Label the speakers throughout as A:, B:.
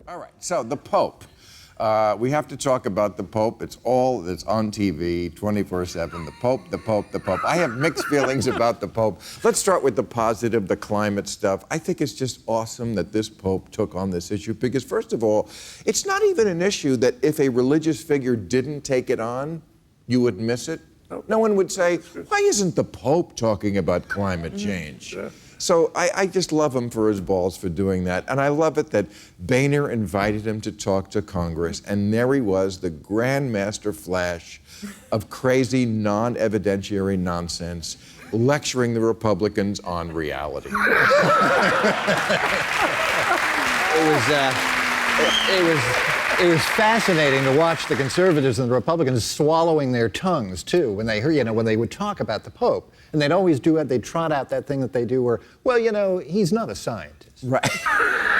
A: All right, so the Pope. We have to talk about the Pope. It's all that's on TV 24/7. The Pope, the Pope, the Pope. I have mixed feelings about the Pope. Let's start with the positive, the climate stuff. I think it's just awesome that this Pope took on this issue because, first of all, it's not even an issue that if a religious figure didn't take it on, you would miss it. No one would say, why isn't the Pope talking about climate change? So I just love him for his balls for doing that. And I love it that Boehner invited him to talk to Congress. And there he was, the grandmaster flash of crazy, non-evidentiary nonsense, lecturing the Republicans on reality.
B: It was fascinating to watch the conservatives and the Republicans swallowing their tongues, too, when they heard, when they would talk about the Pope. And they'd always do it, they'd trot out that thing that they do where, well, he's not a scientist.
A: Right.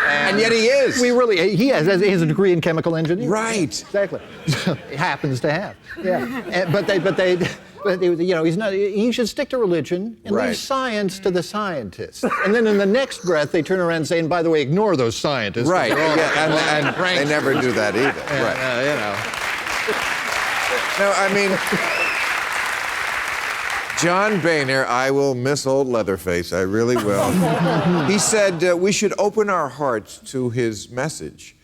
A: And yet he is.
B: He has a degree in chemical engineering.
A: Right.
B: Exactly. It happens to have. Yeah. But he's not, he should stick to religion and leave science to the scientists. And then in the next breath, they turn around and say, and by the way, ignore those scientists.
A: Right, and they never do that either. No, I mean, John Boehner, I will miss old Leatherface, I really will. He said we should open our hearts to his message.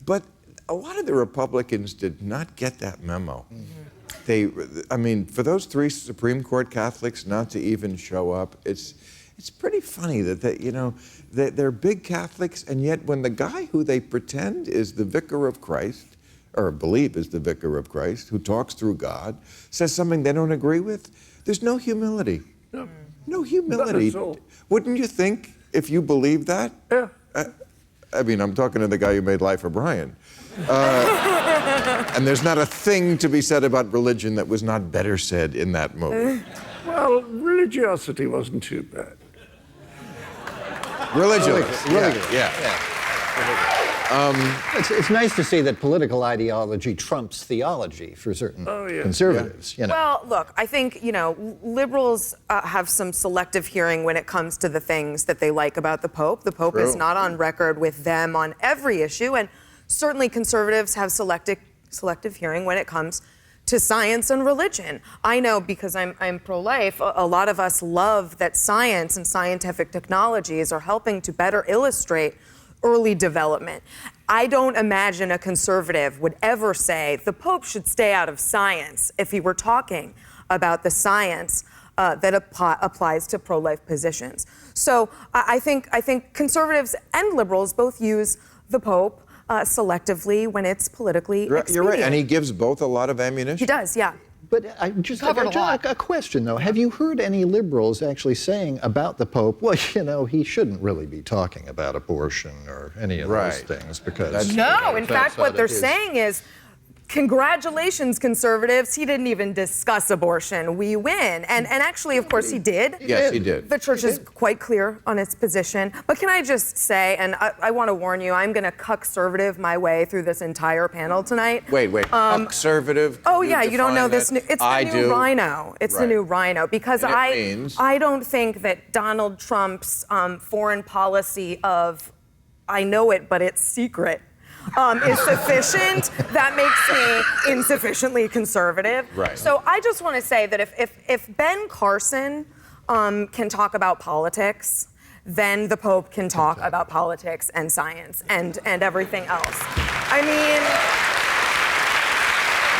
A: But a lot of the Republicans did not get that memo. For those 3 Supreme Court Catholics not to even show up, it's pretty funny that they're big Catholics, and yet when the guy who they pretend is the vicar of Christ, or believe is the vicar of Christ, who talks through God, says something they don't agree with, there's no humility. No humility. Wouldn't you think if you believe that?
C: Yeah.
A: I'm talking to the guy who made Life of Brian. And there's not a thing to be said about religion that was not better said in that movie.
C: Well, religiosity wasn't too bad.
A: Religious. Yeah.
B: It's nice to see that political ideology trumps theology for certain conservatives.
D: Well, look, I think, liberals have some selective hearing when it comes to the things that they like about the Pope. The Pope is not on record with them on every issue, and certainly conservatives have selective hearing when it comes to science and religion. I know because I'm pro-life, a lot of us love that science and scientific technologies are helping to better illustrate early development. I don't imagine a conservative would ever say the Pope should stay out of science if he were talking about the science that applies to pro-life positions. So I think conservatives and liberals both use the Pope selectively when it's politically expedient.
A: You're right, and he gives both a lot of ammunition.
D: He does, yeah.
B: But I just have a question, though. Have you heard any liberals actually saying about the Pope, well, he shouldn't really be talking about abortion or any of those things? Because
D: in fact, what they're saying is, congratulations, conservatives. He didn't even discuss abortion. We win. And actually, of course, he did.
A: Yes, he did.
D: The church is quite clear on its position. But can I just say, and I want to warn you, I'm going to cuck-servative my way through this entire panel tonight.
A: Wait. Cuck-servative?
D: Oh, yeah, you don't know this. It's the new rhino. It's the new rhino. Because I don't think that Donald Trump's foreign policy of, I know it, but it's secret, is sufficient. That makes me insufficiently conservative.
A: Right.
D: So I just want to say that if Ben Carson can talk about politics, then the Pope can talk about politics and science and everything else.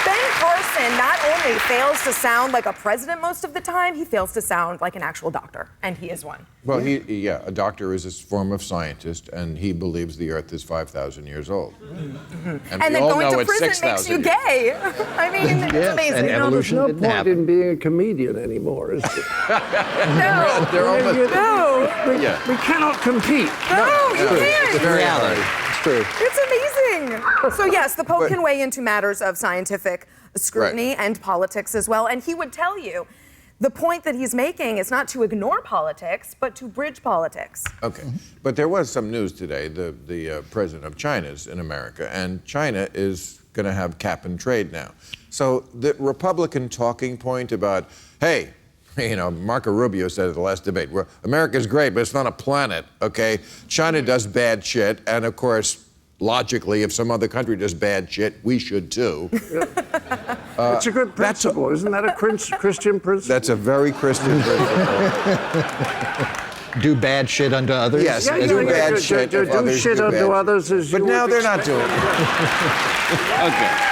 D: Ben Carson not only fails to sound like a president most of the time, he fails to sound like an actual doctor, and he is one.
A: Well, a doctor is a form of scientist, and he believes the Earth is 5,000 years old.
D: And then going to prison makes you gay. It's amazing.
B: And evolution
C: there's no point in being a comedian anymore, is there?
D: No.
A: They're almost...
C: We cannot compete.
D: No, you can't.
A: It's very hard.
B: It's true.
D: It's amazing. So yes, the Pope can weigh into matters of scientific scrutiny and politics as well. And he would tell you the point that he's making is not to ignore politics, but to bridge politics.
A: Okay. But there was some news today. The president of China is in America, and China is going to have cap and trade now. So the Republican talking point about, hey, Marco Rubio said at the last debate, well, America's great, but it's not a planet, okay? China does bad shit, and of course, logically, if some other country does bad shit, we should too.
C: It's a good principle. Isn't that a Christian principle?
A: That's a very Christian principle.
B: Do bad shit unto others?
A: Yes, do bad shit.
C: Do shit unto others.
A: But now they're not doing it.
E: Okay.